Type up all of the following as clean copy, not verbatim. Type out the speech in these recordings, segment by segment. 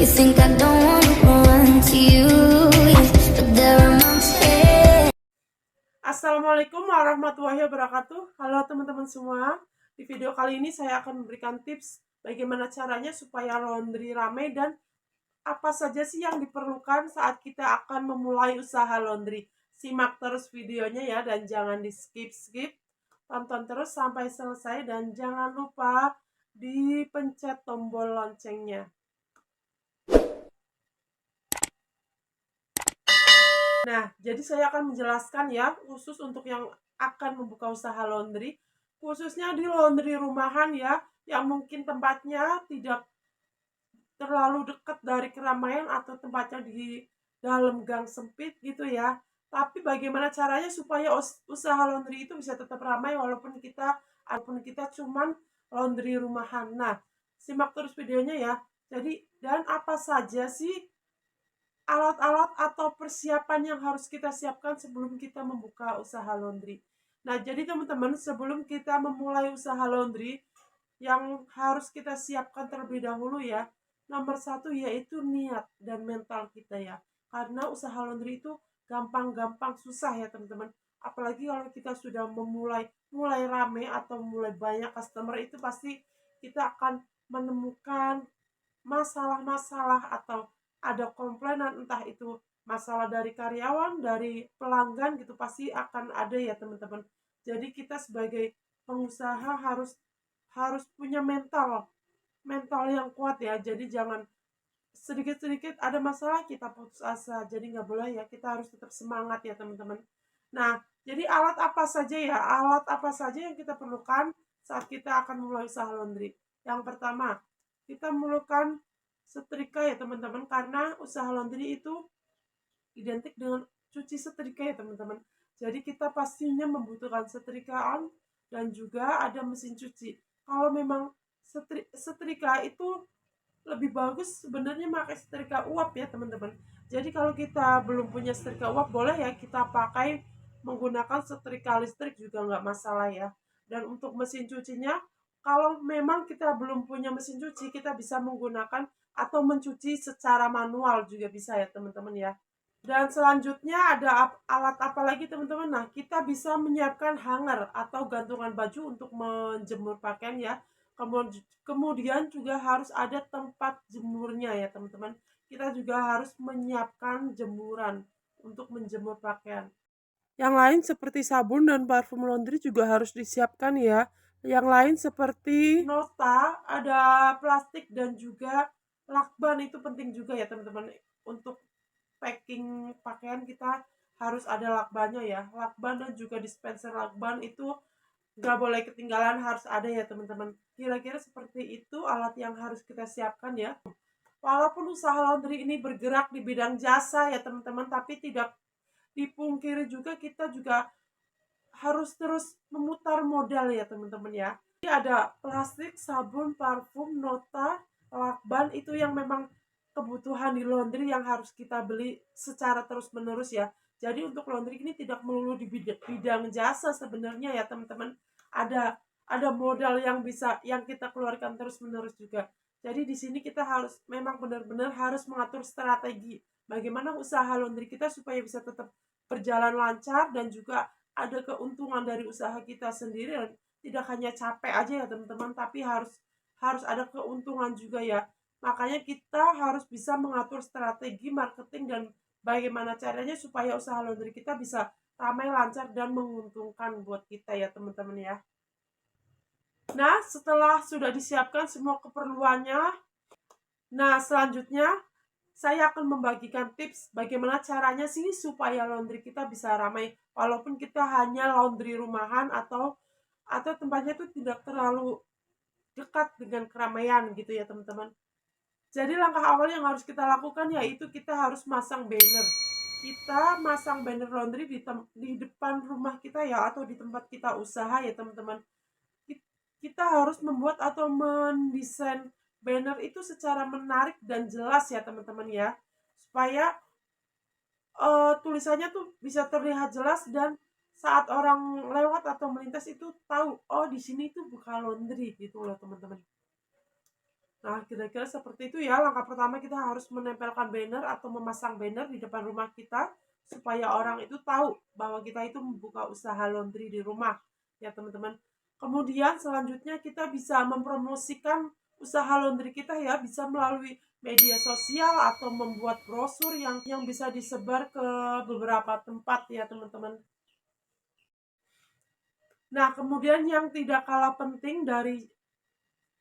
You think I don't wanna run to you, yeah, but there are mountains. Assalamualaikum warahmatullahi wabarakatuh. Halo teman-teman semua. Di video kali ini saya akan memberikan tips bagaimana caranya supaya laundry ramai dan apa saja sih yang diperlukan saat kita akan memulai usaha laundry. Simak terus videonya ya dan jangan di skip-skip. Tonton terus sampai selesai dan jangan lupa dipencet tombol loncengnya. Nah, jadi saya akan menjelaskan ya, khusus untuk yang akan membuka usaha laundry, khususnya di laundry rumahan ya, yang mungkin tempatnya tidak terlalu dekat dari keramaian atau tempatnya di dalam gang sempit gitu ya. Tapi bagaimana caranya supaya usaha laundry itu bisa tetap ramai walaupun kita cuman laundry rumahan. Nah, simak terus videonya ya. Jadi, dan apa saja sih alat-alat atau persiapan yang harus kita siapkan sebelum kita membuka usaha laundry. Nah, jadi teman-teman, sebelum kita memulai usaha laundry, yang harus kita siapkan terlebih dahulu ya, nomor satu yaitu niat dan mental kita ya. Karena usaha laundry itu gampang-gampang susah ya teman-teman. Apalagi kalau kita sudah mulai rame atau mulai banyak customer, itu pasti kita akan menemukan masalah-masalah atau ada komplainan, entah itu masalah dari karyawan, dari pelanggan gitu, pasti akan ada ya teman-teman. Jadi kita sebagai pengusaha harus punya mental yang kuat ya. Jadi jangan sedikit-sedikit ada masalah kita putus asa. Jadi nggak boleh ya, kita harus tetap semangat ya teman-teman. Nah, jadi alat apa saja ya? Alat apa saja yang kita perlukan saat kita akan mulai usaha laundry? Yang pertama, kita memerlukan setrika ya teman-teman, karena usaha laundry itu identik dengan cuci setrika ya teman-teman. Jadi kita pastinya membutuhkan setrikaan dan juga ada mesin cuci. Kalau memang setrika itu lebih bagus sebenarnya pakai setrika uap ya teman-teman. Jadi kalau kita belum punya setrika uap, boleh ya kita pakai menggunakan setrika listrik juga nggak masalah ya. Dan untuk mesin cucinya, kalau memang kita belum punya mesin cuci, kita bisa menggunakan atau mencuci secara manual juga bisa ya teman-teman ya. Dan selanjutnya ada alat apa lagi teman-teman? Nah, kita bisa menyiapkan hanger atau gantungan baju untuk menjemur pakaian ya. Kemudian juga harus ada tempat jemurnya ya teman-teman. Kita juga harus menyiapkan jemuran untuk menjemur pakaian. Yang lain seperti sabun dan parfum laundry juga harus disiapkan ya. Yang lain seperti nota, ada plastik dan juga lakban, itu penting juga ya teman-teman. Untuk packing pakaian kita harus ada lakbannya ya. Lakban dan juga dispenser lakban itu nggak boleh ketinggalan, harus ada ya teman-teman. Kira-kira seperti itu alat yang harus kita siapkan ya. Walaupun usaha laundry ini bergerak di bidang jasa ya teman-teman, tapi tidak dipungkiri juga kita juga harus terus memutar modal ya teman-teman ya. Jadi ada plastik, sabun, parfum, nota, lakban, itu yang memang kebutuhan di laundry yang harus kita beli secara terus-menerus ya. Jadi untuk laundry ini tidak melulu di bidang jasa sebenarnya ya teman-teman. Ada modal yang kita keluarkan terus-menerus juga. Jadi di sini kita harus memang benar-benar harus mengatur strategi bagaimana usaha laundry kita supaya bisa tetap berjalan lancar dan juga ada keuntungan dari usaha kita sendiri, dan tidak hanya capek aja ya teman-teman, tapi harus harus ada keuntungan juga ya. Makanya kita harus bisa mengatur strategi marketing dan bagaimana caranya supaya usaha laundry kita bisa ramai, lancar, dan menguntungkan buat kita ya teman-teman ya. Nah, setelah sudah disiapkan semua keperluannya, nah selanjutnya saya akan membagikan tips bagaimana caranya sih supaya laundry kita bisa ramai walaupun kita hanya laundry rumahan atau tempatnya itu tidak terlalu dekat dengan keramaian gitu ya teman-teman. Jadi langkah awal yang harus kita lakukan yaitu kita harus masang banner. Kita masang banner laundry di depan rumah kita ya, atau di tempat kita usaha ya teman-teman. Kita harus membuat atau mendesain banner itu secara menarik dan jelas ya teman-teman ya, supaya tulisannya tuh bisa terlihat jelas dan saat orang lewat atau melintas itu tahu, oh di sini tuh buka laundry gitu loh teman-teman. Nah, kira-kira seperti itu ya. Langkah pertama kita harus menempelkan banner atau memasang banner di depan rumah kita supaya orang itu tahu bahwa kita itu membuka usaha laundry di rumah, ya teman-teman. Kemudian selanjutnya kita bisa mempromosikan usaha laundry kita ya, bisa melalui media sosial atau membuat brosur yang bisa disebar ke beberapa tempat ya teman-teman. Nah, kemudian yang tidak kalah penting dari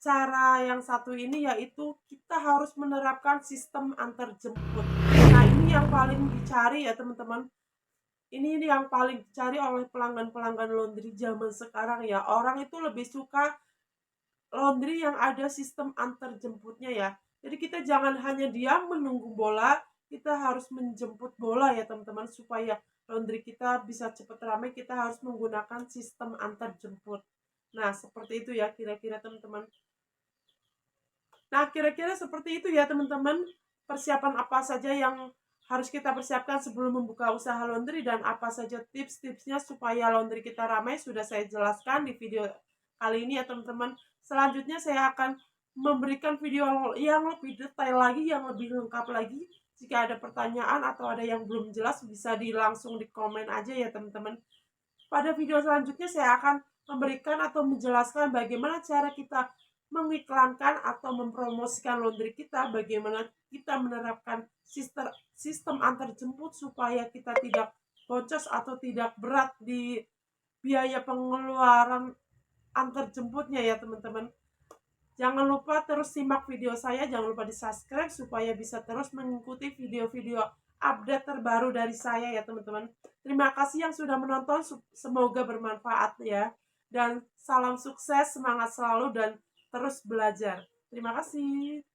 cara yang satu ini yaitu kita harus menerapkan sistem antar jemput. Nah, ini yang paling dicari ya teman-teman. Ini yang paling dicari oleh pelanggan-pelanggan laundry zaman sekarang ya. Orang itu lebih suka laundry yang ada sistem antar jemputnya ya. Jadi kita jangan hanya diam menunggu bola, kita harus menjemput bola ya teman-teman supaya laundry kita bisa cepat ramai. Kita harus menggunakan sistem antar jemput. Nah, seperti itu ya kira-kira teman-teman. Nah, kira-kira seperti itu ya teman-teman. Persiapan apa saja yang harus kita persiapkan sebelum membuka usaha laundry dan apa saja tips-tipsnya supaya laundry kita ramai sudah saya jelaskan di video kali ini ya teman-teman. Selanjutnya saya akan memberikan video yang lebih detail lagi, yang lebih lengkap lagi. Jika ada pertanyaan atau ada yang belum jelas bisa langsung di komen aja ya teman-teman. Pada video selanjutnya saya akan memberikan atau menjelaskan bagaimana cara kita mengiklankan atau mempromosikan laundry kita, bagaimana kita menerapkan sistem antar jemput supaya kita tidak boncos atau tidak berat di biaya pengeluaran antar jemputnya ya teman-teman. Jangan lupa terus simak video saya, jangan lupa di subscribe supaya bisa terus mengikuti video-video update terbaru dari saya ya teman-teman. Terima kasih yang sudah menonton, semoga bermanfaat ya. Dan salam sukses, semangat selalu dan terus belajar. Terima kasih.